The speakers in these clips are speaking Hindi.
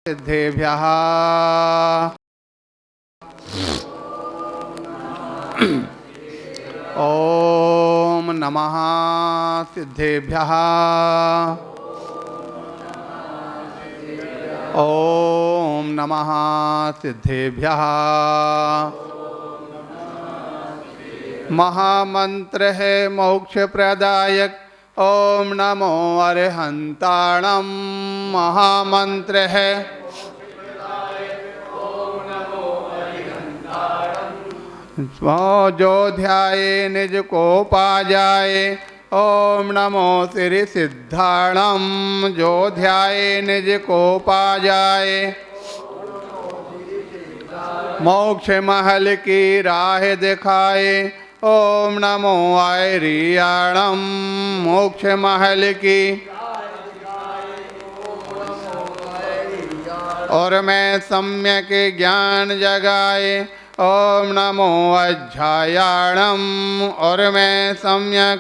सिद्धेभ्यः ओम नमः सिद्धेभ्यः ओम नमः सिद्धेभ्यः। महामंत्र है मोक्ष प्रदायक ओम नमो अरहंताणम। महामंत्र है जो ध्याये निज को पा जाए ओम नमो श्री सिद्धाणम। जो ध्याये निज को पा जाए मोक्ष महल की राह दिखाए ओम नमो आयरियाणम। मोक्ष महल की और मैं सम्यक ज्ञान जगाए ओम नमो अध्यायाणम। और मैं सम्यक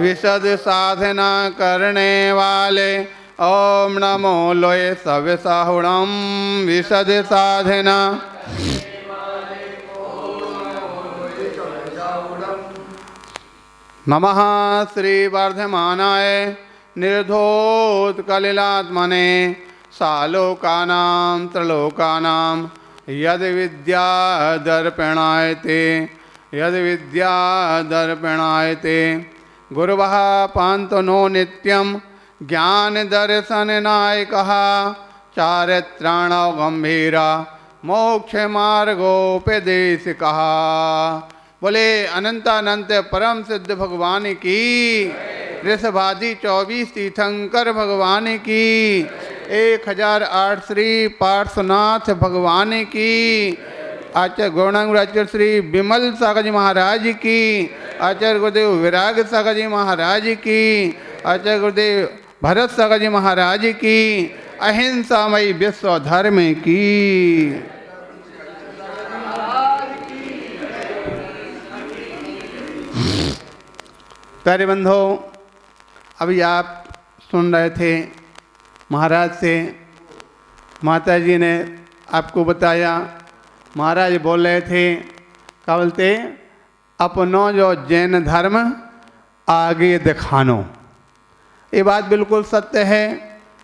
विशद साधना करने वाले ओम नमो लोय सविसाहुणम। विशद साधना नमः श्री वर्धमानाय निर्धोत्कलिलात्मने सालोकानां त्रिलोकानां यद विद्या दर्पणायते यद विद्या दर्पणायते। गुरुवः पान्तो नो नित्यं ज्ञान दर्शन नायकः चारित्राणो गंभीरा मोक्ष मार्गोपदेशकः। बोले अनंतानंत परम सिद्ध भगवान की, ऋषभादि 24 तीर्थंकर भगवान की, 1008 श्री पार्श्वनाथ भगवान की, आचार्य गौरांग आचार्य श्री विमल सागर जी महाराज की, आचार्य गुरुदेव विराग सागर जी महाराज की, आचार्य गुरुदेव भरत सागर जी महाराज की, अहिंसामयी विश्व धर्म की। प्यारे बंधो, अभी आप सुन रहे थे महाराज से, माता जी ने आपको बताया, महाराज बोल रहे थे, क्या बोलते, अपनो जो जैन धर्म आगे दिखानो। ये बात बिल्कुल सत्य है,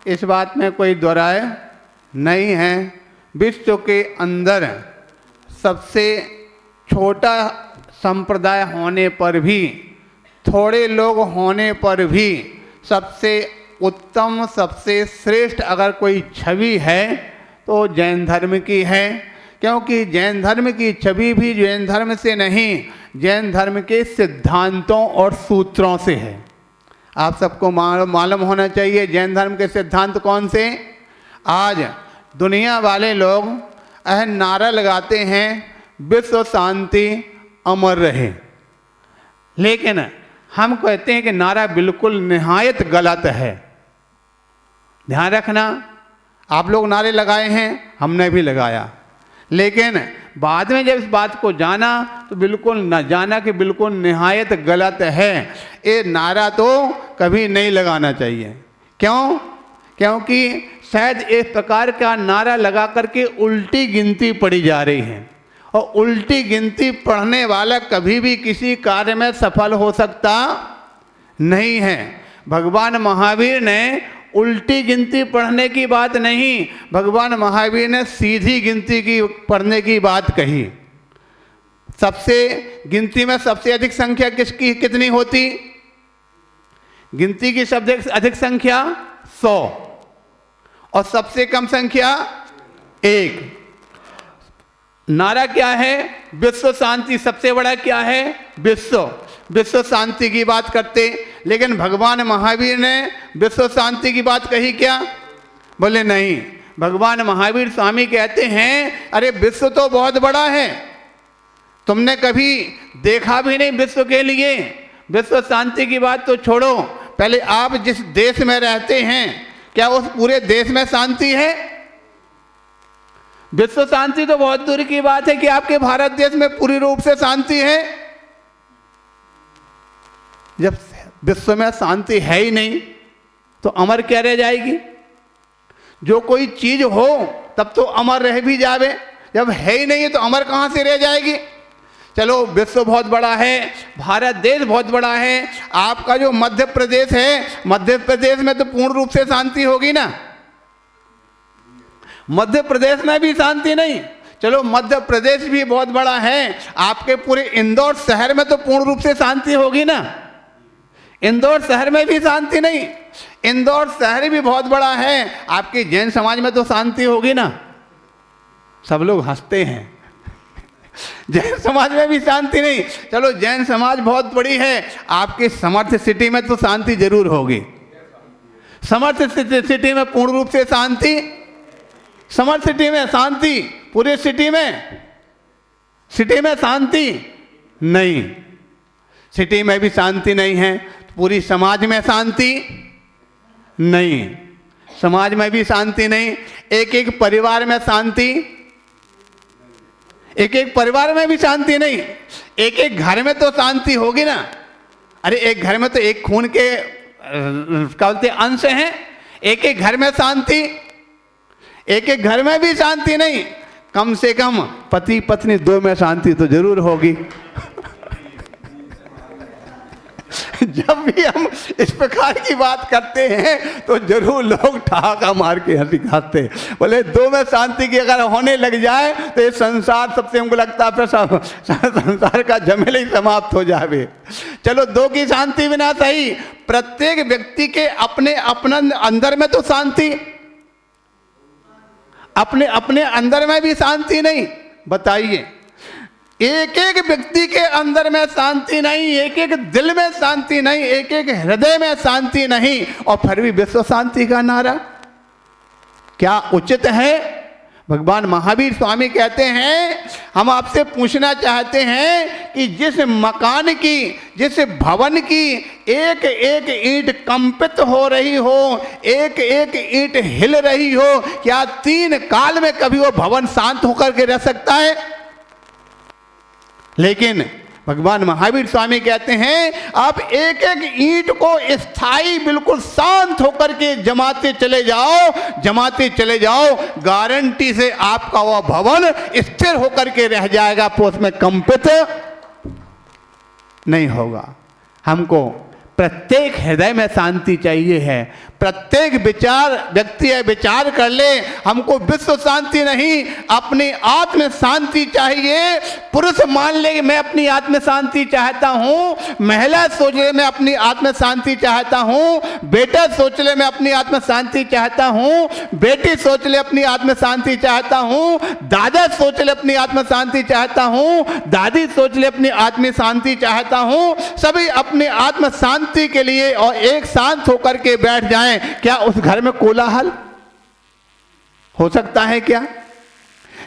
इस बात में कोई दोराय नहीं है। विश्व के अंदर सबसे छोटा संप्रदाय होने पर भी, थोड़े लोग होने पर भी सबसे उत्तम सबसे श्रेष्ठ अगर कोई छवि है तो जैन धर्म की है। क्योंकि जैन धर्म की छवि भी जैन धर्म से नहीं, जैन धर्म के सिद्धांतों और सूत्रों से है। आप सबको मालूम होना चाहिए जैन धर्म के सिद्धांत कौन से। आज दुनिया वाले लोग नारा लगाते हैं विश्व शांति अमर रहे, लेकिन हम कहते हैं कि नारा बिल्कुल निहायत गलत है। ध्यान रखना, आप लोग नारे लगाए हैं, हमने भी लगाया, लेकिन बाद में जब इस बात को जाना तो बिल्कुल न जाना कि बिल्कुल निहायत गलत है। ये नारा तो कभी नहीं लगाना चाहिए। क्यों? क्योंकि शायद इस प्रकार का नारा लगा करके उल्टी गिनती पड़ी जा रही है, और उल्टी गिनती पढ़ने वाला कभी भी किसी कार्य में सफल हो सकता नहीं है। भगवान महावीर ने उल्टी गिनती पढ़ने की बात नहीं, भगवान महावीर ने सीधी गिनती की पढ़ने की बात कही। सबसे गिनती में सबसे अधिक संख्या किसकी कितनी होती? गिनती की सबसे अधिक संख्या 100 और सबसे कम संख्या 1। नारा क्या है? विश्व शांति। सबसे बड़ा क्या है? विश्व शांति की बात करते, लेकिन भगवान महावीर ने विश्व शांति की बात कही क्या? बोले नहीं। भगवान महावीर स्वामी कहते हैं अरे विश्व तो बहुत बड़ा है, तुमने कभी देखा भी नहीं विश्व के लिए। विश्व शांति की बात तो छोड़ो, पहले आप जिस देश में रहते हैं क्या उस पूरे देश में शांति है? विश्व शांति तो बहुत दूर की बात है कि आपके भारत देश में पूरी रूप से शांति है। जब विश्व में शांति है ही नहीं तो अमर क्या रह जाएगी? जो कोई चीज हो तब तो अमर रह भी जावे, जब है ही नहीं है तो अमर कहाँ से रह जाएगी? चलो विश्व बहुत बड़ा है, भारत देश बहुत बड़ा है, आपका जो मध्य प्रदेश है, मध्य प्रदेश में तो पूर्ण रूप से शांति होगी ना? मध्य प्रदेश में भी शांति नहीं। चलो मध्य प्रदेश भी बहुत बड़ा है, आपके पूरे इंदौर शहर में तो पूर्ण रूप से शांति होगी ना? इंदौर शहर में भी शांति नहीं। इंदौर शहर भी बहुत बड़ा है, आपके जैन समाज में तो शांति होगी ना? सब लोग हंसते हैं। जैन समाज में भी शांति नहीं। चलो जैन समाज बहुत बड़ी है, आपके समर्थ सिटी में तो शांति जरूर होगी। समर्थ सिटी में पूर्ण रूप से शांति, समर्थ सिटी में शांति, पूरे सिटी में शांति नहीं। सिटी में भी शांति नहीं है, पूरी समाज में शांति नहीं, समाज में भी शांति नहीं, एक एक परिवार में शांति, एक एक परिवार में भी शांति नहीं, एक एक घर में तो शांति होगी ना? अरे एक घर में तो एक खून के क्या बोलते अंश हैं, एक एक घर में शांति, एक एक घर में भी शांति नहीं, कम से कम पति पत्नी दो में शांति तो जरूर होगी। जब भी हम इस प्रकार की बात करते हैं तो जरूर लोग ठहाका मार के हंसते, बोले दो में शांति की अगर होने लग जाए तो ये संसार सबसे हमको लगता है संसार का झमेला ही समाप्त हो जाए। चलो दो की शांति बिना सही, प्रत्येक व्यक्ति के अपने अंदर में तो शांति, अपने अपने अंदर में भी शांति नहीं। बताइए, एक एक व्यक्ति के अंदर में शांति नहीं, एक एक दिल में शांति नहीं, एक एक हृदय में शांति नहीं, और फिर भी विश्व शांति का नारा क्या उचित है? भगवान महावीर स्वामी कहते हैं, हम आपसे पूछना चाहते हैं कि जिस मकान की, जिस भवन की एक एक ईंट कंपित हो रही हो, एक एक ईंट हिल रही हो, क्या 3 काल में कभी वो भवन शांत होकर के रह सकता है? लेकिन भगवान महावीर स्वामी कहते हैं आप एक एक ईंट को स्थायी बिल्कुल शांत होकर के जमाते चले जाओ, गारंटी से आपका वह भवन स्थिर होकर के रह जाएगा, उसमें कंपित नहीं होगा। हमको प्रत्येक हृदय में शांति चाहिए है, प्रत्येक व्यक्ति विचार कर ले, हमको विश्व शांति नहीं, अपनी आत्म शांति चाहिए। पुरुष मान ले कि मैं अपनी आत्म शांति चाहता हूँ, महिला सोच ले मैं अपनी आत्म शांति चाहता हूँ, बेटा सोच ले मैं अपनी आत्म शांति चाहता हूँ, बेटी सोच ले अपनी आत्म शांति चाहता हूँ, दादा सोच ले अपनी आत्म शांति चाहता हूँ, दादी सोच ले अपनी आत्म शांति चाहता हूँ। सभी अपनी आत्म शांति के लिए और एक शांत होकर के बैठ जाएं। क्या उस घर में कोलाहल हो सकता है क्या?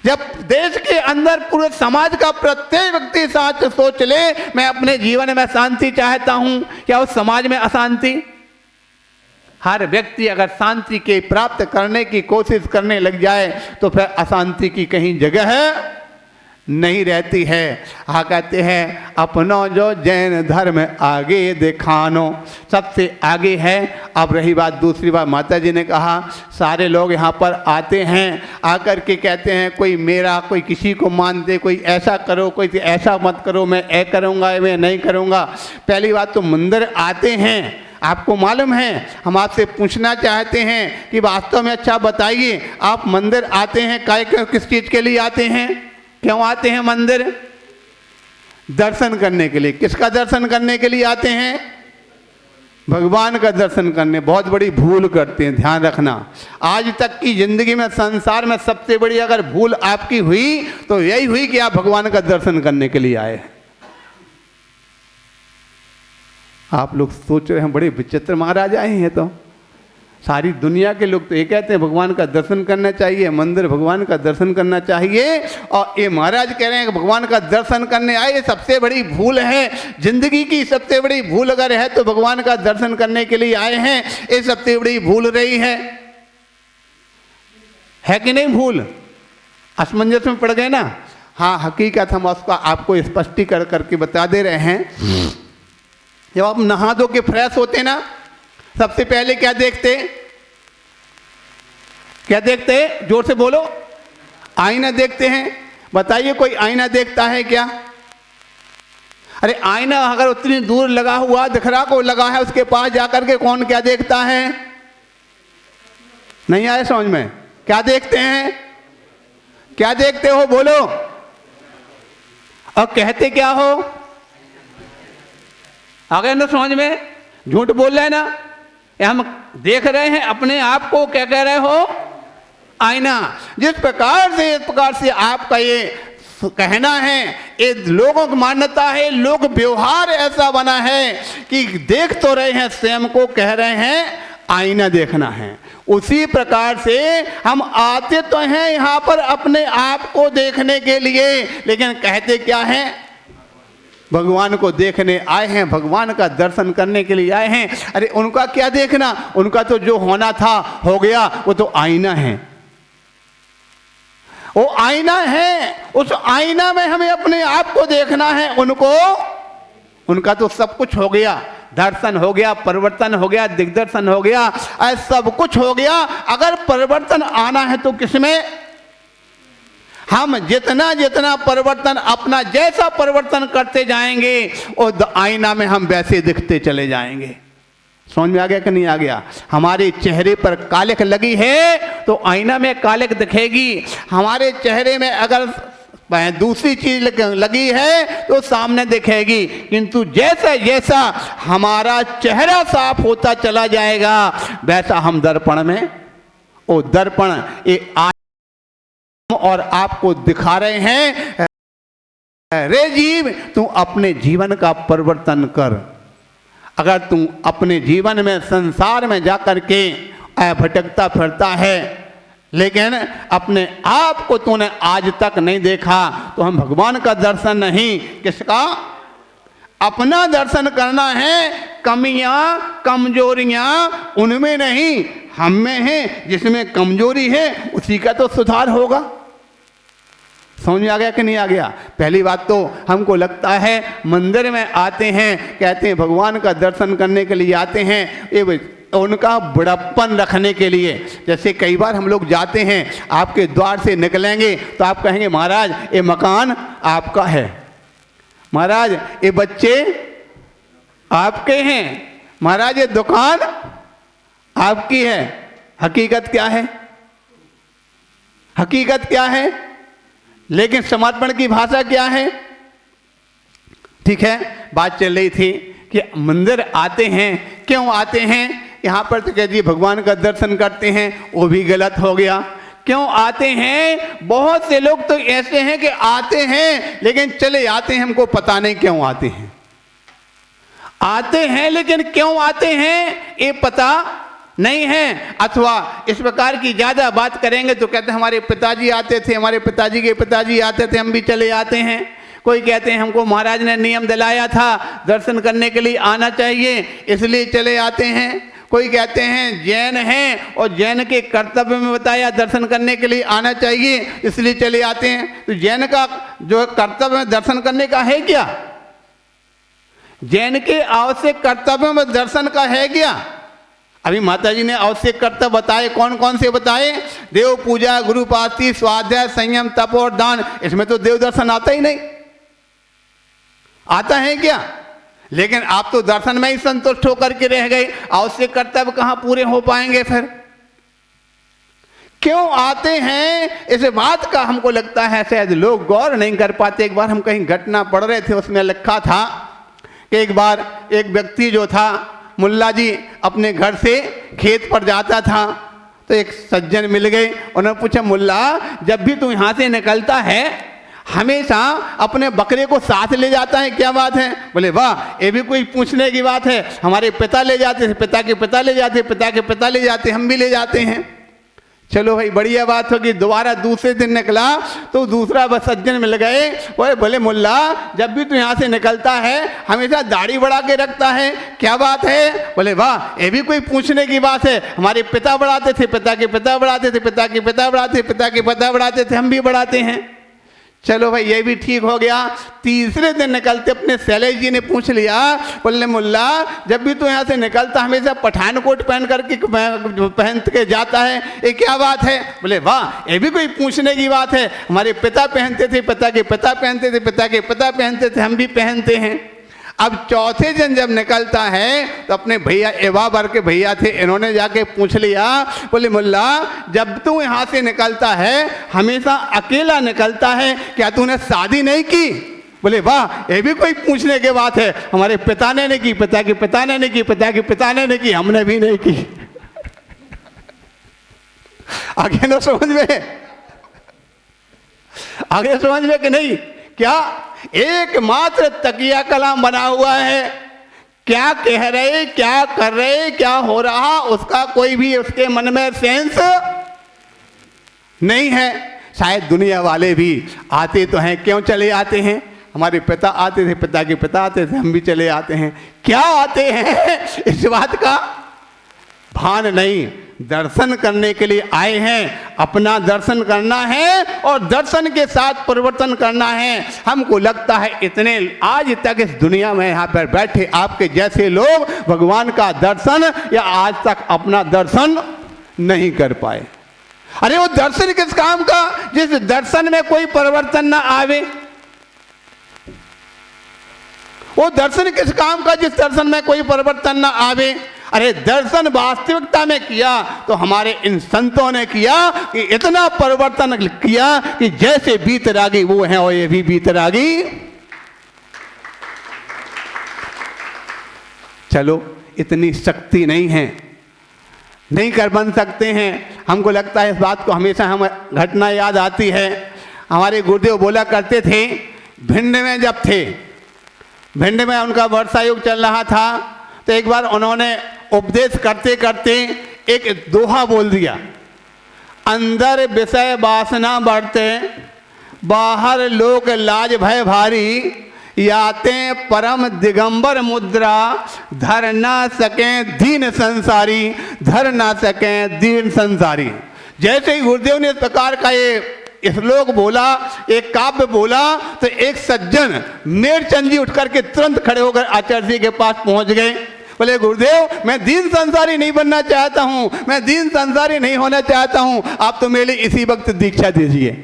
जब देश के अंदर पूरे समाज का प्रत्येक व्यक्ति साथ सोच ले मैं अपने जीवन में शांति चाहता हूं, क्या उस समाज में अशांति? हर व्यक्ति अगर शांति के प्राप्त करने की कोशिश करने लग जाए तो फिर अशांति की कहीं जगह नहीं रहती है। कहते हैं अपनो जो जैन धर्म आगे दिखानो, सबसे आगे है। अब रही बात दूसरी बात, माता जी ने कहा सारे लोग यहाँ पर आते हैं, आकर के कहते हैं कोई मेरा, कोई किसी को मानते, कोई ऐसा करो, कोई ऐसा मत करो, मैं ऐ करूँगा, मैं नहीं करूँगा। पहली बात तो मंदिर आते हैं, आपको मालूम है, हम आपसे पूछना चाहते हैं कि वास्तव में अच्छा बताइए, आप मंदिर आते हैं किस चीज़ के लिए आते हैं? क्यों आते हैं मंदिर? दर्शन करने के लिए। किसका दर्शन करने के लिए आते हैं? भगवान का दर्शन करने। बहुत बड़ी भूल करते हैं, ध्यान रखना। आज तक की जिंदगी में, संसार में सबसे बड़ी अगर भूल आपकी हुई तो यही हुई कि आप भगवान का दर्शन करने के लिए आए। आप लोग सोच रहे हैं बड़े विचित्र महाराज आए हैं, तो सारी दुनिया के लोग तो ये कहते हैं भगवान का दर्शन करना चाहिए, मंदिर भगवान का दर्शन करना चाहिए, और ये महाराज कह रहे हैं कि भगवान का दर्शन करने आए। ये सबसे बड़ी भूल है, जिंदगी की सबसे बड़ी भूल अगर है तो भगवान का दर्शन करने के लिए आए हैं, ये सबसे बड़ी भूल रही है कि नहीं? भूल असमंजस में पड़ गए ना। हाँ, हकीकत हम उसका आपको स्पष्टीकरण करके बता दे रहे हैं। जब आप नहा धो के फ्रेश होते ना, सबसे पहले क्या देखते? क्या देखते? जोर से बोलो। आईना देखते हैं। बताइए कोई आईना देखता है क्या? अरे आईना अगर उतनी दूर लगा हुआ दिख रहा को लगा है, उसके पास जाकर के कौन क्या देखता है? नहीं आया समझ में? क्या देखते हैं? क्या देखते हो बोलो? और कहते क्या हो? आ गए ना समझ में? झूठ बोल रहे ना? हम देख रहे हैं अपने आप को, क्या कह रहे हो? आईना। जिस प्रकार से आपका ये कहना है, ये लोगों की मान्यता है, लोग व्यवहार ऐसा बना है कि देख तो रहे हैं, स्वयं को कह रहे हैं आईना देखना है। उसी प्रकार से हम आते तो हैं यहाँ पर अपने आप को देखने के लिए, लेकिन कहते क्या हैं? भगवान को देखने आए हैं, भगवान का दर्शन करने के लिए आए हैं। अरे उनका क्या देखना? उनका तो जो होना था हो गया, वो तो आईना है, वो आईना है। उस आईना में हमें अपने आप को देखना है। उनका तो सब कुछ हो गया, दर्शन हो गया, परिवर्तन हो गया, दिग्दर्शन हो गया, सब कुछ हो गया। अगर परिवर्तन आना है तो किसमें? हम जितना जितना परिवर्तन, अपना जैसा परिवर्तन करते जाएंगे, और आईना में हम वैसे दिखते चले जाएंगे। समझ में आ गया कि नहीं आ गया? हमारे चेहरे पर कालिक लगी है तो आईना में कालिक दिखेगी। हमारे चेहरे में अगर दूसरी चीज लगी है तो सामने दिखेगी। किंतु जैसा जैसा हमारा चेहरा साफ होता चला जाएगा, वैसा हम दर्पण में, वो दर्पण ये और आपको दिखा रहे हैं, रे जीव तू अपने जीवन का परिवर्तन कर। अगर तू अपने जीवन में, संसार में जाकर के भटकता फिरता है, लेकिन अपने आप को तूने आज तक नहीं देखा, तो हम भगवान का दर्शन नहीं, किसका? अपना दर्शन करना है। कमियां, कमजोरियां उनमें नहीं, हम में हैं। जिसमें कमजोरी है उसी का तो सुधार होगा। समझ में आ गया कि नहीं आ गया? पहली बात तो हमको लगता है मंदिर में आते हैं, कहते हैं भगवान का दर्शन करने के लिए आते हैं, ये उनका बड़प्पन रखने के लिए। जैसे कई बार हम लोग जाते हैं, आपके द्वार से निकलेंगे तो आप कहेंगे महाराज ये मकान आपका है, महाराज ये बच्चे आपके हैं, महाराज ये दुकान आपकी है। हकीकत क्या है? हकीकत क्या है? लेकिन समर्पण की भाषा क्या है? ठीक है, बात चल रही थी कि मंदिर आते हैं, क्यों आते हैं? यहाँ पर तो कह दिए भगवान का दर्शन करते हैं, वो भी गलत हो गया। क्यों आते हैं? बहुत से लोग तो ऐसे हैं कि आते हैं लेकिन चले आते हैं, हमको पता नहीं क्यों आते हैं। आते हैं लेकिन क्यों आते हैं ये पता नहीं है। अथवा इस प्रकार की ज़्यादा बात करेंगे तो कहते हैं हमारे पिताजी आते थे, हमारे पिताजी के पिताजी आते थे, हम भी चले आते हैं। कोई कहते हैं हमको महाराज ने नियम दिलाया था दर्शन करने के लिए आना चाहिए, इसलिए चले आते हैं। कोई कहते हैं जैन हैं और जैन के कर्तव्य में बताया दर्शन करने के लिए आना चाहिए, इसलिए चले आते हैं। तो जैन का जो कर्तव्य में दर्शन करने का है क्या? जैन के आवश्यक कर्तव्य में दर्शन का है क्या? अभी माताजी ने आवश्यक कर्तव्य बताए, कौन कौन से बताए? देव पूजा, गुरुपाती, स्वाध्याय, संयम, तप और दान। इसमें तो देव दर्शन आता ही नहीं। आता है क्या? लेकिन आप तो दर्शन में ही संतुष्ट होकर के रह गए, आवश्यक कर्तव्य कहाँ पूरे हो पाएंगे फिर? क्यों आते हैं इस बात का हमको लगता है शायद लोग गौर नहीं कर पाते। एक बार हम कहीं घटना पढ़ रहे थे, उसमें लिखा था कि एक बार एक व्यक्ति जो था मुल्ला जी अपने घर से खेत पर जाता था, तो एक सज्जन मिल गए। उन्होंने पूछा मुल्ला जब भी तू यहाँ से निकलता है हमेशा अपने बकरे को साथ ले जाता है, क्या बात है? बोले वाह ये भी कोई पूछने की बात है, हमारे पिता ले जाते थे, पिता के पिता ले जाते, पिता के पिता ले जाते, हम भी ले जाते हैं। चलो भाई बढ़िया बात होगी। दोबारा दूसरे दिन निकला तो दूसरा बस सज्जन मिल गए। वो बोले मुल्ला जब भी तू यहाँ से निकलता है हमेशा दाढ़ी बढ़ा के रखता है, क्या बात है? बोले वाह ये भी कोई पूछने की बात है, हमारे पिता बढ़ाते थे, पिता के पिता बढ़ाते थे, पिता के पिता बढ़ाते, पिता के पिता बढ़ाते थे, हम भी बढ़ाते हैं। चलो भाई ये भी ठीक हो गया। तीसरे दिन निकलते अपने शैलेश जी ने पूछ लिया, बोले मुल्ला जब भी तू यहाँ से निकलता हमेशा पठानकोट पहन के जाता है, ये क्या बात है? बोले वाह ये भी कोई पूछने की बात है, हमारे पिता पहनते थे, पिता के पिता पहनते थे, पिता के पिता पहनते थे, हम भी पहनते हैं। अब चौथे दिन जब निकलता है तो अपने भैया एवाबर के भैया थे, इन्होंने जाके पूछ लिया, बोले मुल्ला जब तू यहाँ से निकलता है हमेशा अकेला निकलता है, क्या तूने शादी नहीं की? बोले वाह ये भी कोई पूछने की बात है, हमारे पिता ने नहीं की, पिता के पिता ने नहीं की, पिता के पिता ने नहीं की, हमने भी नहीं की। आगे ना समझ में, आगे समझ में कि नहीं? क्या एकमात्र तकिया कलाम बना हुआ है, क्या कह रहे, क्या कर रहे, क्या हो रहा, उसका कोई भी उसके मन में सेंस नहीं है। शायद दुनिया वाले भी आते तो हैं, क्यों चले आते हैं? हमारे पिता आते थे, पिता के पिता आते थे, हम भी चले आते हैं। क्या आते हैं इस बात का भान नहीं, दर्शन करने के लिए आए हैं, अपना दर्शन करना है और दर्शन के साथ परिवर्तन करना है। हमको लगता है इतने आज तक इस दुनिया में यहाँ पर बैठे आपके जैसे लोग भगवान का दर्शन या आज तक अपना दर्शन नहीं कर पाए। अरे वो दर्शन किस काम का जिस दर्शन में कोई परिवर्तन ना आवे? वो दर्शन किस काम का जिस दर्शन में कोई परिवर्तन ना आवे? अरे दर्शन वास्तविकता में किया तो हमारे इन संतों ने किया कि इतना परिवर्तन किया कि जैसे बीतरागी वो हैं और ये भी बीतरागी। चलो इतनी शक्ति नहीं है, नहीं कर बन सकते हैं। हमको लगता है इस बात को हमेशा हम घटना याद आती है। हमारे गुरुदेव बोला करते थे, भिंड में जब थे, भिंड में उनका वर्षा युग चल रहा था, तो एक बार उन्होंने उपदेश करते करते एक दोहा बोल दिया, अंदर विषय वासना बढ़ते, बाहर लोक लाज भय भारी, याते परम दिगंबर मुद्रा, धर ना सके दीन संसारी, धर ना सके दीन संसारी। जैसे ही गुरुदेव ने इस प्रकार का ये श्लोक बोला, एक काव्य बोला, तो एक सज्जन मेरचंद जी उठ करके तुरंत खड़े होकर आचार्य जी के पास पहुंच गए। बोले गुरुदेव मैं दीन संसारी नहीं बनना चाहता हूं, मैं दीन संसारी नहीं होना चाहता हूं, आप तो मेरे लिए इसी वक्त दीक्षा दीजिए,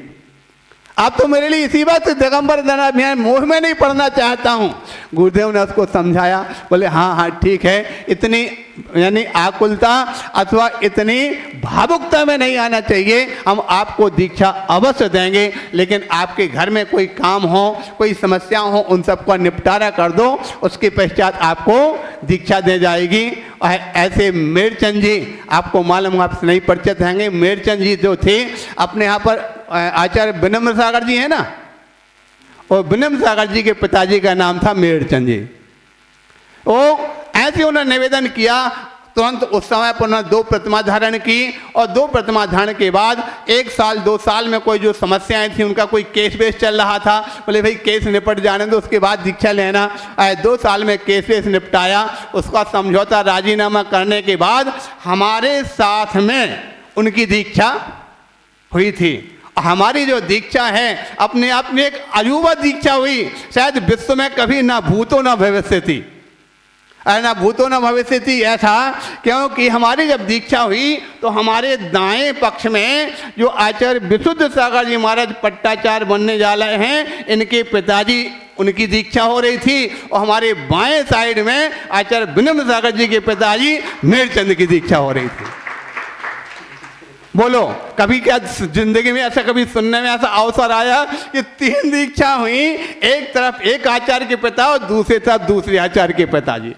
आप तो मेरे लिए इसी वक्त दिगंबर अभियान मोह में नहीं पढ़ना चाहता हूं। गुरुदेव ने उसको समझाया, बोले हाँ हाँ ठीक है, इतनी यानी आकुलता अथवा इतनी भावुकता में नहीं आना चाहिए, हम आपको दीक्षा अवश्य देंगे, लेकिन आपके घर में कोई काम हो, कोई समस्या हो, उन सबका निपटारा कर दो, उसके पश्चात आपको दीक्षा दे जाएगी। और ऐसे मेरचंद जी, आपको मालूम आपसे नहीं परिचित होंगे, मेरचंद जी जो थे अपने यहाँ पर आचार्य विनम्र सागर जी है ना, और विनम्र सागर जी के पिताजी का नाम था मेरचंद जी। वो ऐसे उन्होंने निवेदन किया, तुरंत उस समय पर उन्होंने 2 प्रतिमा धारण की, और 2 प्रतिमा धारण के बाद 1 साल 2 साल में कोई जो समस्याएं थी, उनका कोई केस वेस चल रहा था, बोले भाई केस निपट जाने दो, उसके बाद दीक्षा लेना। 2 साल में केस वेस निपटाया, उसका समझौता राजीनामा करने के बाद हमारे साथ में उनकी दीक्षा हुई थी। हमारी जो दीक्षा है अपने आप में एक अजूबा दीक्षा हुई, शायद विश्व में कभी ना भूतो ना भविष्य थी, ना भूतो ना भविष्य थी। ऐसा क्योंकि हमारी जब दीक्षा हुई तो हमारे दाएं पक्ष में जो आचार्य विशुद्ध सागर जी महाराज पट्टाचार्य बनने जा रहे हैं, इनके पिताजी उनकी दीक्षा हो रही थी, और हमारे बाएं साइड में आचार्य विनम्र सागर जी के पिताजी मेरचंद की दीक्षा हो रही थी। बोलो कभी क्या जिंदगी में ऐसा कभी सुनने में ऐसा अवसर आया कि 3 दीक्षा हुई, एक तरफ एक आचार्य के पिता और दूसरी तरफ दूसरे आचार्य के पिताजी।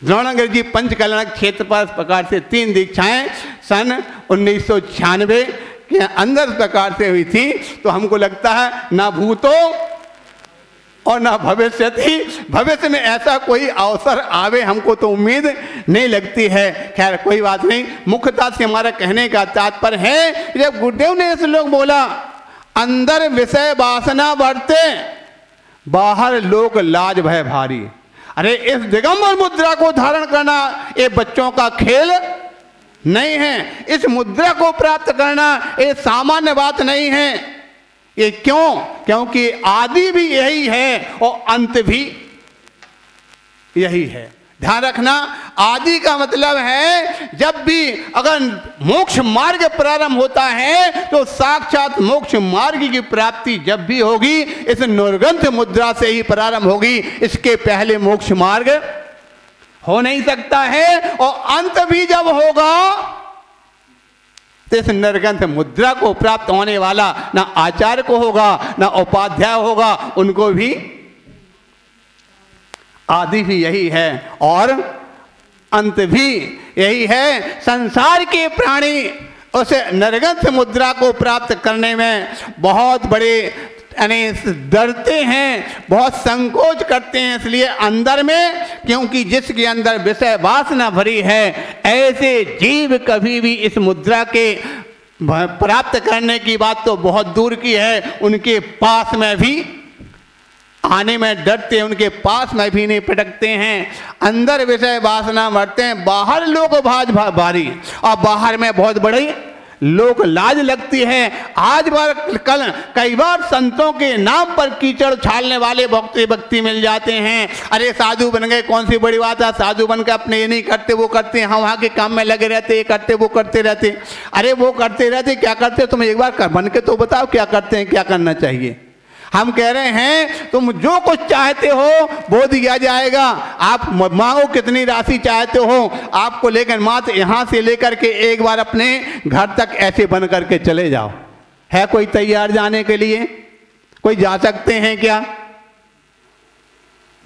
द्रोणागिरि जी पंचकल्याण क्षेत्र पर इस प्रकार से 3 दीक्षाएं सन 1996 के अंदर इस प्रकार से हुई थी। तो हमको लगता है ना भूतो और ना भविष्य थी, भविष्य में ऐसा कोई अवसर आवे हमको तो उम्मीद नहीं लगती है। खैर कोई बात नहीं, मुख्यता से हमारा कहने का तात्पर्य है, जब गुरुदेव ने इस लोग बोला अंदर विषय वासना बढ़ते, बाहर लोक लाज भय भारी। अरे इस दिगंबर मुद्रा को धारण करना ये बच्चों का खेल नहीं है, इस मुद्रा को प्राप्त करना ये सामान्य बात नहीं है। ये क्यों? क्योंकि आदि भी यही है और अंत भी यही है। ध्यान रखना, आदि का मतलब है जब भी अगर मोक्ष मार्ग प्रारंभ होता है तो साक्षात मोक्ष मार्ग की प्राप्ति जब भी होगी इस निर्गंथ मुद्रा से ही प्रारंभ होगी, इसके पहले मोक्ष मार्ग हो नहीं सकता है। और अंत भी जब होगा तो इस निर्गंथ मुद्रा को प्राप्त होने वाला ना आचार्य को होगा ना उपाध्याय होगा, उनको भी आदि भी यही है और अंत भी यही है। संसार के प्राणी उस निर्गंथ मुद्रा को प्राप्त करने में बहुत बड़े यानी डरते हैं, बहुत संकोच करते हैं, इसलिए अंदर में, क्योंकि जिसके अंदर विषय वासना भरी है ऐसे जीव कभी भी इस मुद्रा के प्राप्त करने की बात तो बहुत दूर की है, उनके पास में भी आने में डरते हैं, उनके पास में भी नहीं पटकते हैं। अंदर विषय वासना मरते हैं, बाहर लोग भारी और बाहर में बहुत बड़ी लोग लाज लगती है। आज बार कल कई बार संतों के नाम पर कीचड़ छालने वाले व्यक्ति मिल जाते हैं। अरे साधु बन गए, कौन सी बड़ी बात है, साधु बन के अपने ये नहीं करते वो करते, हम वहाँ के काम में लगे रहते, ये करते वो करते रहते। अरे वो करते रहते, क्या करते तुम एक बार बन के तो बताओ क्या करते हैं, क्या करना चाहिए। हम कह रहे हैं तुम जो कुछ चाहते हो वो दिया जाएगा, आप मांगो कितनी राशि चाहते हो आपको, लेकिन मात्र यहाँ से लेकर के एक बार अपने घर तक ऐसे बन करके चले जाओ। है कोई तैयार जाने के लिए? कोई जा सकते हैं क्या?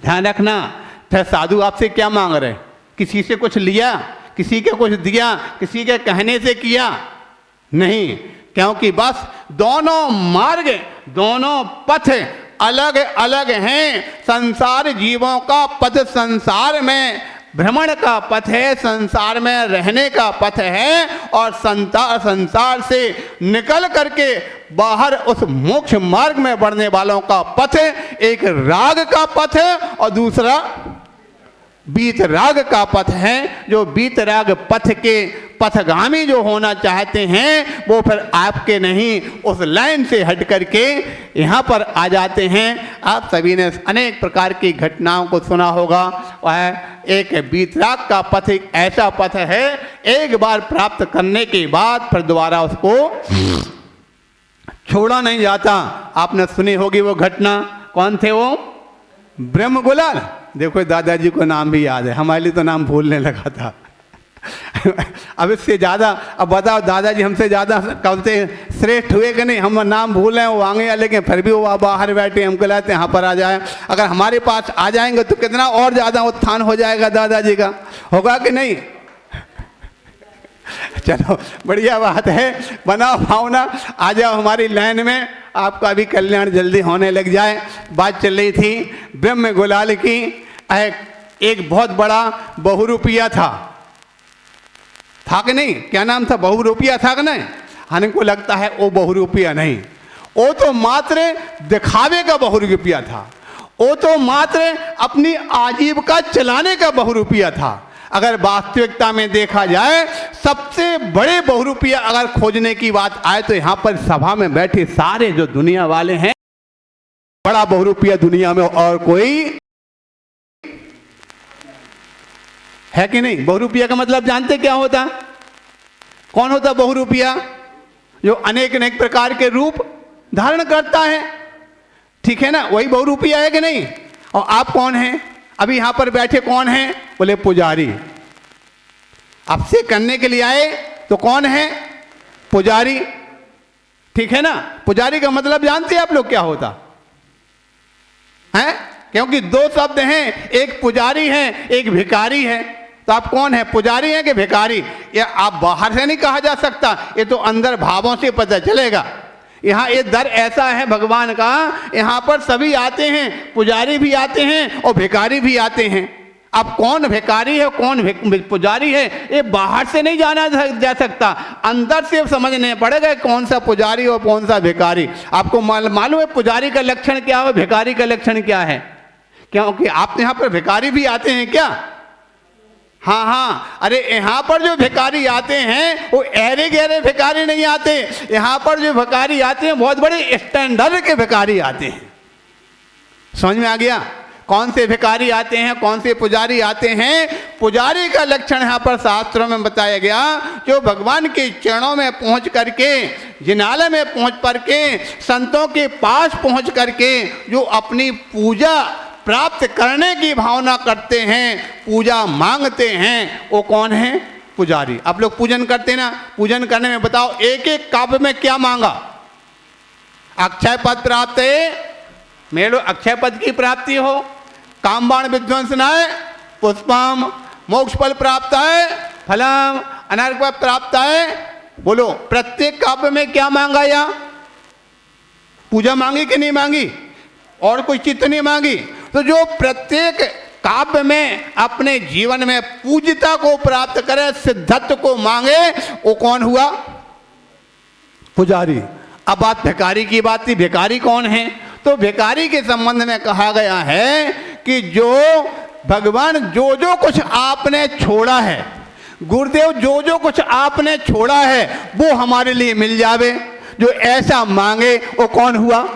ध्यान रखना, फिर साधु आपसे क्या मांग रहे? किसी से कुछ लिया, किसी के कुछ दिया, किसी के कहने से किया नहीं, क्योंकि बस दोनों मार्ग, दोनों पथ अलग अलग हैं। संसार जीवों का पथ संसार में भ्रमण का पथ है, संसार में रहने का पथ है, और संसार से निकल करके बाहर उस मोक्ष मार्ग में बढ़ने वालों का पथ, एक राग का पथ है और दूसरा बीत राग का पथ है। जो बीत राग पथ के पथगामी जो होना चाहते हैं वो फिर आपके नहीं, उस लाइन से हट करके यहाँ पर आ जाते हैं। आप सभी ने अनेक प्रकार की घटनाओं को सुना होगा। वह एक बीत राग का पथ एक ऐसा पथ है, एक बार प्राप्त करने के बाद फिर दोबारा उसको छोड़ा नहीं जाता। आपने सुनी होगी वो घटना, कौन थे वो? ब्रह्म गुलाल। देखो दादाजी को नाम भी याद है, हमारे लिए तो नाम भूलने लगा था। अब इससे ज़्यादा, अब बताओ दादाजी हमसे ज़्यादा कहते श्रेष्ठ हुए कि नहीं? हम नाम भूल रहे हैं, वो आगे लेकिन फिर भी वो बाहर बैठे हमको लाते यहाँ पर आ जाए। अगर हमारे पास आ जाएंगे तो कितना और ज़्यादा उत्थान हो जाएगा दादाजी का, होगा कि नहीं? चलो बढ़िया बात है, बनाओ भावना, आ जाओ हमारी लाइन में, आपका भी कल्याण जल्दी होने लग जाए। बात चल रही थी ब्रह्म गुलाल की। एक बहुत बड़ा बहुरूपिया था कि नहीं? क्या नाम था? बहुरूपिया था कि नहीं? हमको लगता है वो बहुरूपिया नहीं, वो तो मात्र दिखावे का बहुरूपिया था, वो तो मात्र अपनी आजीविका चलाने का बहुरूपिया था। अगर वास्तविकता में देखा जाए सबसे बड़े बहुरूपिया अगर खोजने की बात आए तो यहाँ पर सभा में बैठे सारे जो दुनिया वाले हैं, बड़ा बहुरूपिया दुनिया में और कोई है कि नहीं? बहुरूपिया का मतलब जानते क्या होता? कौन होता बहुरूपिया? जो अनेक अनेक प्रकार के रूप धारण करता है, ठीक है ना? वही बहुरूपिया है कि नहीं? और आप कौन हैं? अभी यहां पर बैठे कौन हैं? बोले पुजारी। आपसे करने के लिए आए तो कौन है? पुजारी, ठीक है ना? पुजारी का मतलब जानते हैं आप लोग क्या होता है? क्योंकि दो शब्द हैं, एक पुजारी है एक भिखारी है। तो आप कौन है? पुजारी हैं कि भिखारी? ये आप बाहर से नहीं कहा जा सकता, ये तो अंदर भावों से पता चलेगा। यहाँ ये दर ऐसा है भगवान का, यहाँ पर सभी आते हैं, पुजारी भी आते हैं और भिखारी भी आते हैं। अब कौन भिखारी है कौन पुजारी है ये बाहर से नहीं जाना जा सकता, अंदर से समझने पड़ेगा कौन सा पुजारी और कौन सा भिखारी। आपको मालूम है पुजारी का लक्षण क्या है, भिखारी का लक्षण क्या है? क्योंकि आप यहाँ पर भिखारी भी आते हैं क्या? हाँ हाँ, अरे यहाँ पर जो भिखारी आते हैं वो ऐरे गहरे भिखारी नहीं आते। यहाँ पर जो भिखारी आते हैं बहुत बड़े स्टैंडर्ड के भिखारी आते हैं। समझ में आ गया? कौन से भिखारी आते हैं, कौन से पुजारी आते हैं? पुजारी का लक्षण यहाँ पर शास्त्रों में बताया गया, जो भगवान के चरणों में पहुँच करके, जिनालय में पहुँच करके, संतों के पास पहुँच करके जो अपनी पूजा प्राप्त करने की भावना करते हैं, पूजा मांगते हैं, वो कौन है? पुजारी। आप लोग पूजन करते ना, पूजन करने में बताओ एक एक काव्य में क्या मांगा? अक्षय पद प्राप्त है, मेरे अक्षय पद की प्राप्ति हो, कामबाण विध्वंसनाय पुष्पम, मोक्ष फल प्राप्त है, फलम अनर्क फल प्राप्त है। बोलो प्रत्येक काव्य में क्या मांगा? या पूजा मांगी कि नहीं मांगी? और कोई चित्त नहीं मांगी? तो जो प्रत्येक काव्य में अपने जीवन में पूज्यता को प्राप्त करे, सिद्धत्व को मांगे, वो कौन हुआ? पुजारी। अब बात भिखारी की बात थी, भिखारी कौन है? तो भिखारी के संबंध में कहा गया है कि जो भगवान जो जो कुछ आपने छोड़ा है, गुरुदेव जो जो कुछ आपने छोड़ा है वो हमारे लिए मिल जावे, जो ऐसा मांगे वो कौन हुआ?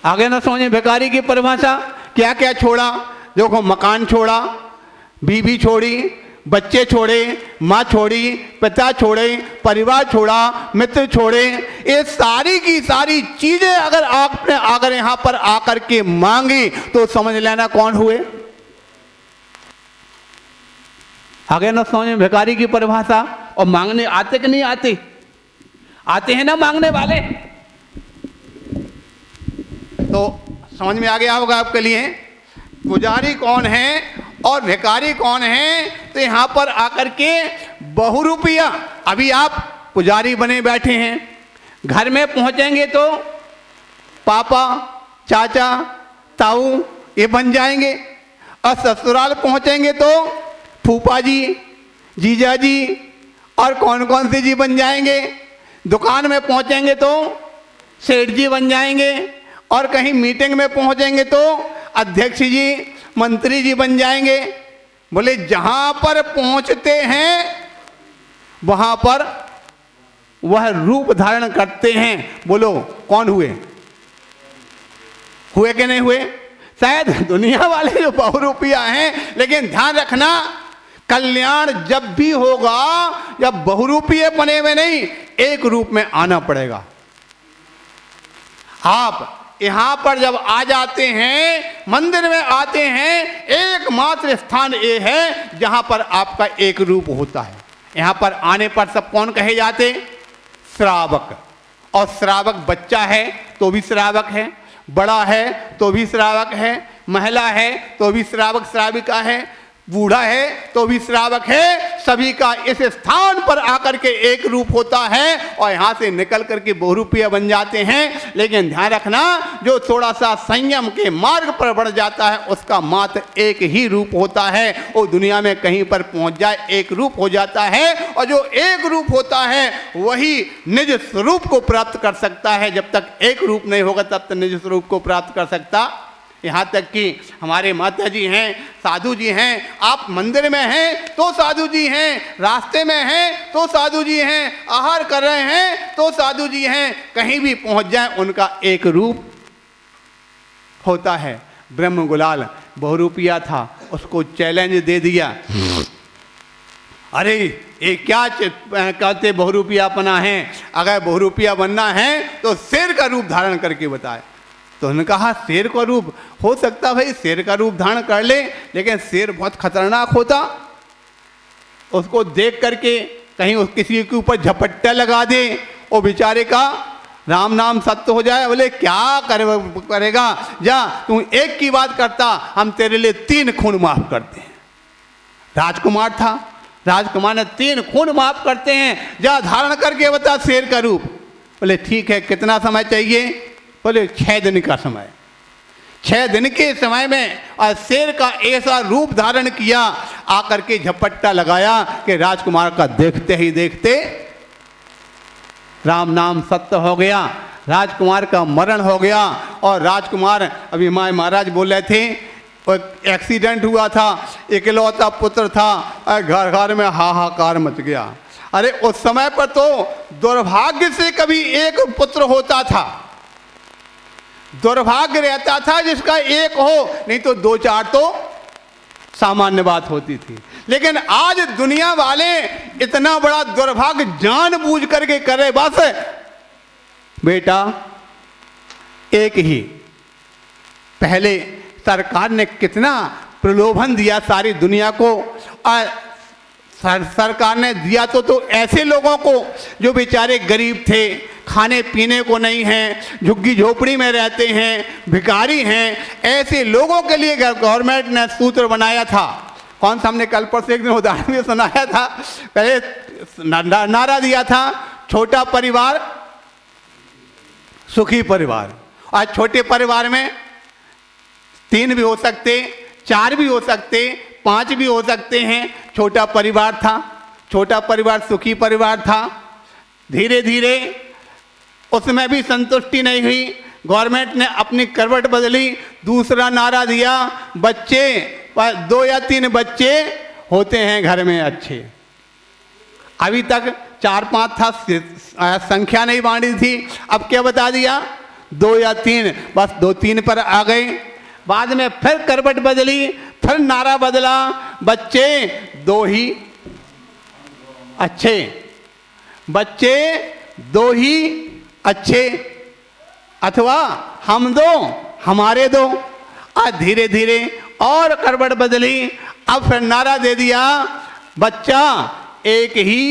आगे ना समझे भिखारी की परिभाषा। क्या क्या छोड़ा? देखो, मकान छोड़ा, बीवी छोड़ी, बच्चे छोड़े, माँ छोड़ी, पिता छोड़े, परिवार छोड़ा, मित्र छोड़े, ये सारी की सारी चीजें अगर आपने अगर यहाँ पर आकर के मांगी तो समझ लेना कौन हुए? आगे ना समझे भिखारी की परिभाषा। और मांगने आते कि नहीं आते? आते हैं ना मांगने वाले। तो समझ में आ गया होगा आपके लिए पुजारी कौन है और भिखारी कौन है। तो यहाँ पर आकर के बहुरूपिया, अभी आप पुजारी बने बैठे हैं, घर में पहुँचेंगे तो पापा, चाचा, ताऊ ये बन जाएंगे, और ससुराल पहुँचेंगे तो फूफा जी, जीजा जी, और कौन कौन से जी बन जाएंगे। दुकान में पहुँचेंगे तो सेठ जी बन जाएंगे, और कहीं मीटिंग में पहुँचेंगे तो अध्यक्ष जी, मंत्री जी बन जाएंगे। बोले जहाँ पर पहुँचते हैं वहाँ पर वह रूप धारण करते हैं। बोलो कौन हुए? हुए कि नहीं हुए? शायद दुनिया वाले जो बहुरूपिया हैं, लेकिन ध्यान रखना कल्याण जब भी होगा जब बहुरूपीय बने हुए नहीं, एक रूप में आना पड़ेगा। आप यहाँ पर जब आ जाते हैं, मंदिर में आते हैं, एकमात्र स्थान ये है जहाँ पर आपका एक रूप होता है। यहाँ पर आने पर सब कौन कहे जाते? श्रावक। और श्रावक बच्चा है तो भी श्रावक है, बड़ा है तो भी श्रावक है, महिला है तो भी श्रावक श्राविका है, बूढ़ा है तो भी श्रावक है। सभी का इस स्थान पर आकर के एक रूप होता है और यहाँ से निकल करके बहुरूपीय बन जाते हैं। लेकिन ध्यान रखना, जो थोड़ा सा संयम के मार्ग पर बढ़ जाता है उसका मात्र एक ही रूप होता है। वो दुनिया में कहीं पर पहुँच जाए एक रूप हो जाता है, और जो एक रूप होता है वही निज स्वरूप को प्राप्त कर सकता है। जब तक एक रूप नहीं होगा तब तक निज स्वरूप को प्राप्त कर सकता। यहाँ तक कि हमारे माता जी हैं, साधु जी हैं, आप मंदिर में हैं तो साधु जी हैं, रास्ते में हैं तो साधु जी हैं, आहार कर रहे हैं तो साधु जी हैं, कहीं भी पहुँच जाए उनका एक रूप होता है। ब्रह्म गुलाल बहुरूपिया था, उसको चैलेंज दे दिया, अरे ये क्या कहते बहुरूपियापना है, अगर बहुरूपिया बनना है तो शेर का रूप धारण करके बताए। तो उन्होंने कहा शेर का रूप हो सकता, भाई शेर का रूप धारण कर ले, लेकिन शेर बहुत खतरनाक होता, उसको देख करके कहीं किसी के ऊपर झपट्टा लगा दे, वो बेचारे का राम नाम सत्य हो जाए। बोले क्या करेगा, जा तू एक की बात करता, हम तेरे लिए 3 खून माफ करते हैं। राजकुमार था, राजकुमार ने 3 खून माफ करते हैं, जा धारण करके बता शेर का रूप। बोले ठीक है, कितना समय चाहिए? बोले 6 दिन का समय। 6 दिन के समय में और शेर का ऐसा रूप धारण किया, आकर के झपट्टा लगाया कि राजकुमार का देखते ही देखते राम नाम सत्य हो गया, राजकुमार का मरण हो गया। और राजकुमार, अभी महाराज बोल रहे थे और एक्सीडेंट हुआ था, इकलौता पुत्र था, घर घर में हाहाकार मच गया। अरे उस समय पर तो दुर्भाग्य से कभी एक पुत्र होता था, दुर्भाग्य रहता था जिसका एक हो, नहीं तो दो चार तो सामान्य बात होती थी। लेकिन आज दुनिया वाले इतना बड़ा दुर्भाग्य जानबूझ करके करे, बस बेटा एक ही। पहले सरकार ने कितना प्रलोभन दिया सारी दुनिया को, और सरकार ने दिया तो ऐसे लोगों को जो बेचारे गरीब थे, खाने पीने को नहीं है, झुग्गी झोपड़ी में रहते हैं, भिखारी हैं, ऐसे लोगों के लिए गवर्नमेंट ने सूत्र बनाया था। कौन सा हमने कल परसों एक दिन उदाहरण में सुनाया था, पहले नारा दिया था, छोटा परिवार सुखी परिवार। आज छोटे परिवार में 3 भी हो सकते, 4 भी हो सकते, 5 भी हो सकते हैं। छोटा परिवार था, छोटा परिवार सुखी परिवार था। धीरे धीरे उसमें भी संतुष्टि नहीं हुई, गवर्नमेंट ने अपनी करवट बदली, दूसरा नारा दिया, बच्चे 2 या 3 बच्चे होते हैं घर में अच्छे। अभी तक 4-5 था, संख्या नहीं बांटी थी, अब क्या बता दिया, 2 या 3, बस 2-3 पर आ गए। बाद में फिर करवट बदली, फिर नारा बदला, बच्चे 2 ही अच्छे, बच्चे 2 ही अच्छे, अथवा हम 2 हमारे 2। आज धीरे धीरे और करवट बदली, अब फिर नारा दे दिया, बच्चा एक ही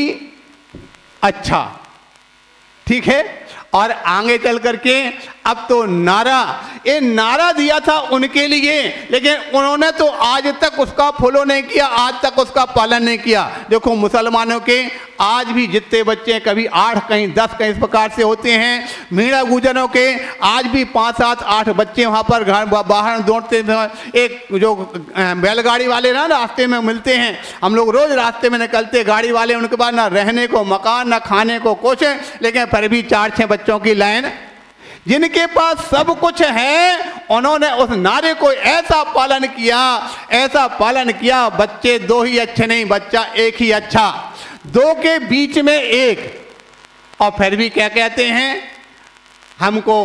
अच्छा। ठीक है, और आगे चल करके अब तो ये नारा दिया था उनके लिए, लेकिन उन्होंने तो आज तक उसका फॉलो नहीं किया, आज तक उसका पालन नहीं किया। देखो मुसलमानों के आज भी जितने बच्चे कभी 8 कहीं 10 कहीं इस प्रकार से होते हैं, मीणा गुजरों के आज भी 5, 7, 8 बच्चे वहाँ पर घर बाहर दौड़ते हैं। एक जो बैलगाड़ी वाले ना रास्ते में मिलते हैं, हम लोग रोज रास्ते में निकलते, गाड़ी वाले, उनके पास ना रहने को मकान ना खाने को कुछ, लेकिन फिर भी 4-6 बच्चों की लाइन। जिनके पास सब कुछ है उन्होंने उस नारे को ऐसा पालन किया, ऐसा पालन किया, बच्चे 2 ही अच्छे नहीं, बच्चा एक ही अच्छा। 2 के बीच में 1, और फिर भी क्या कहते हैं, हमको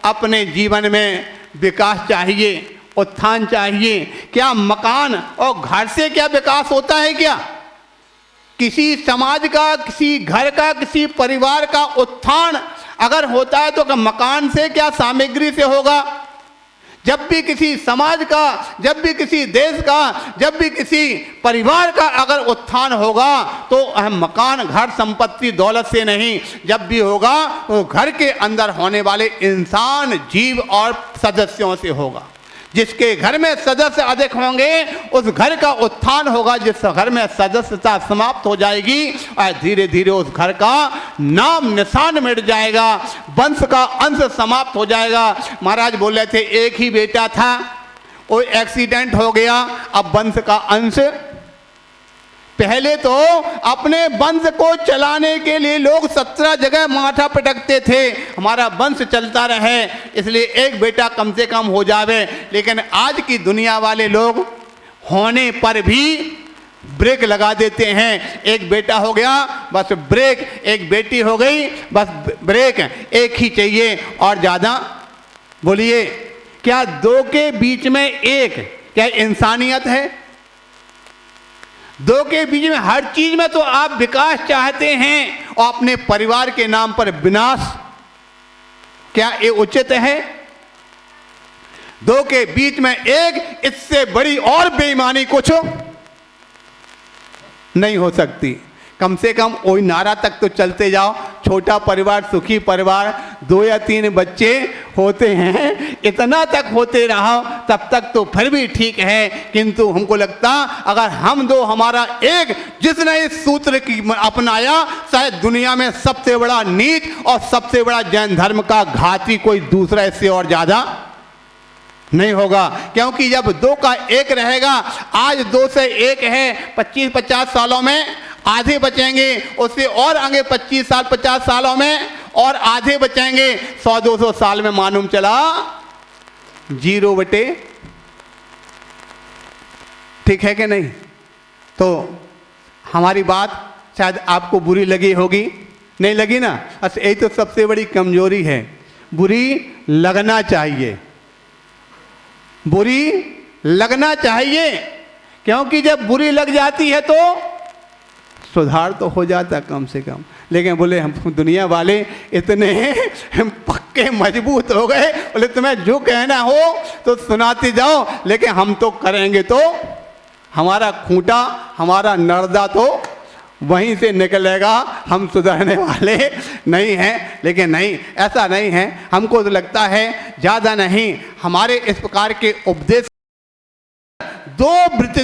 अपने जीवन में विकास चाहिए, उत्थान चाहिए। क्या मकान और घर से क्या विकास होता है क्या? किसी समाज का, किसी घर का, किसी परिवार का उत्थान अगर होता है तो मकान से क्या, सामग्री से होगा। जब भी किसी समाज का, जब भी किसी देश का, जब भी किसी परिवार का अगर उत्थान होगा तो मकान, घर, संपत्ति, दौलत से नहीं, जब भी होगा तो घर के अंदर होने वाले इंसान, जीव और सदस्यों से होगा। जिसके घर में सदस्य अधिक होंगे उस घर का उत्थान होगा। जिस घर में सदस्यता समाप्त हो जाएगी और धीरे धीरे उस घर का नाम निशान मिट जाएगा, वंश का अंश समाप्त हो जाएगा। महाराज बोल रहे थे एक ही बेटा था, वो एक्सीडेंट हो गया, अब वंश का अंश। पहले तो अपने वंश को चलाने के लिए लोग 17 जगह माथा पटकते थे, हमारा वंश चलता रहे, इसलिए एक बेटा कम से कम हो जावे। लेकिन आज की दुनिया वाले लोग होने पर भी ब्रेक लगा देते हैं। एक बेटा हो गया बस ब्रेक, एक बेटी हो गई बस ब्रेक, एक ही चाहिए और ज़्यादा। बोलिए क्या 2 के बीच में 1 क्या इंसानियत है? 2 के बीच में हर चीज में तो आप विकास चाहते हैं और अपने परिवार के नाम पर विनाश, क्या ये उचित है? 2 के बीच में 1, इससे बड़ी और बेईमानी कुछ नहीं हो सकती। कम से कम वही नारा तक तो चलते जाओ, छोटा परिवार सुखी परिवार, 2 या 3 बच्चे होते हैं, इतना तक होते रहो तब तक तो फिर भी ठीक है। किंतु हमको लगता अगर हम 2 हमारा 1, जिसने इस सूत्र की अपनाया, शायद दुनिया में सबसे बड़ा नीच और सबसे बड़ा जैन धर्म का घाती कोई दूसरा इससे और ज्यादा नहीं होगा। क्योंकि जब 2 का 1 रहेगा, आज 2 से 1 है, 25-50 सालों में आधे बचेंगे, उससे और आगे 25 साल 50 सालों में और आधे बचेंगे, 100-200 साल में मालूम चला 0/। ठीक है कि नहीं? तो हमारी बात शायद आपको बुरी लगी होगी, नहीं लगी ना? अच्छा, यही तो सबसे बड़ी कमजोरी है, बुरी लगना चाहिए, बुरी लगना चाहिए, क्योंकि जब बुरी लग जाती है तो सुधार तो हो जाता कम से कम। लेकिन बोले हम दुनिया वाले इतने पक्के मजबूत हो गए, बोले तुम्हें जो कहना हो तो सुनाते जाओ, लेकिन हम तो करेंगे तो हमारा खूंटा, हमारा नर्दा तो वहीं से निकलेगा, हम सुधरने वाले नहीं हैं। लेकिन नहीं, ऐसा नहीं है। हमको तो लगता है ज़्यादा नहीं, हमारे इस प्रकार के उपदेश दो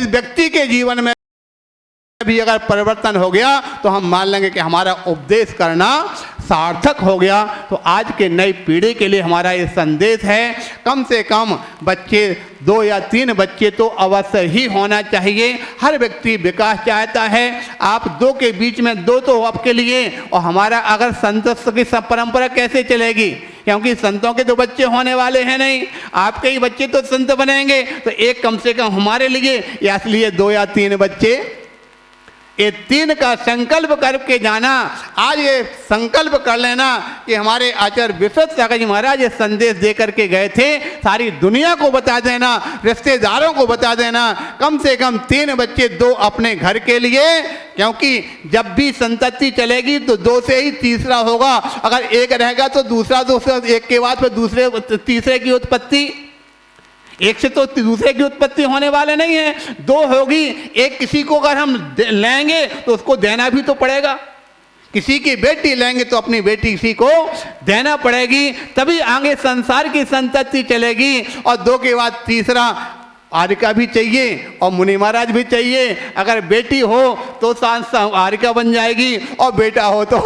व्यक्ति के जीवन में भी अगर परिवर्तन हो गया तो हम मान लेंगे कि हमारा उपदेश करना सार्थक हो गया। तो आज के नई पीढ़ी के लिए हमारा ये संदेश है, कम से कम बच्चे 2 या 3 बच्चे तो अवश्य ही होना चाहिए। हर व्यक्ति विकास चाहता है, आप 2 के बीच में 2 तो आपके लिए, और हमारा अगर संत की सब परंपरा कैसे चलेगी? क्योंकि संतों के तो बच्चे होने वाले हैं नहीं, आपके ही बच्चे तो संत बनेंगे, तो एक कम से कम हमारे लिए, या इसलिए 2 या 3 बच्चे, ये 3 का संकल्प करके जाना। आज ये संकल्प कर लेना कि हमारे आचार्य विश्वनाथ सागर जी महाराज ये संदेश दे करके गए थे, सारी दुनिया को बता देना, रिश्तेदारों को बता देना, कम से कम 3 बच्चे, 2 अपने घर के लिए, क्योंकि जब भी संतति चलेगी तो 2 से ही तीसरा होगा। अगर एक रहेगा तो दूसरा, एक के बाद फिर तीसरे की उत्पत्ति, एक से तो दूसरे की उत्पत्ति होने वाले नहीं है, 2 होगी। एक किसी को अगर हम लेंगे तो उसको देना भी तो पड़ेगा, किसी की बेटी लेंगे तो अपनी बेटी किसी को देना पड़ेगी, तभी आगे संसार की संतति चलेगी। और 2 के बाद तीसरा आरिका भी चाहिए और मुनि महाराज भी चाहिए। अगर बेटी हो तो आरिका बन जाएगी और बेटा हो तो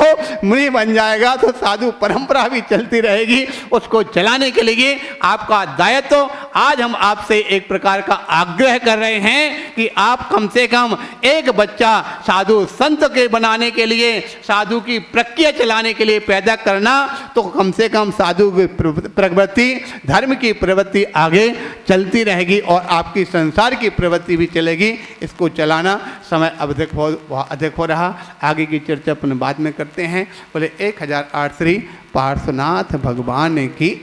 मुनि बन जाएगा, तो साधु परंपरा भी चलती रहेगी। उसको चलाने के लिए आपका दायित्व तो आज हम आपसे एक प्रकार का आग्रह कर रहे हैं कि आप कम से कम एक बच्चा साधु संत के बनाने के लिए, साधु की प्रक्रिया चलाने के लिए पैदा करना, तो कम से कम साधु की प्रवृत्ति, धर्म की प्रवृत्ति आगे चलती रहेगी और आपकी संसार की प्रवृत्ति भी चलेगी। इसको चलाना समय अब अधिक हो रहा, आगे की चर्चा अपन बाद में करते हैं। बोले 1008 श्री पार्श्वनाथ भगवान की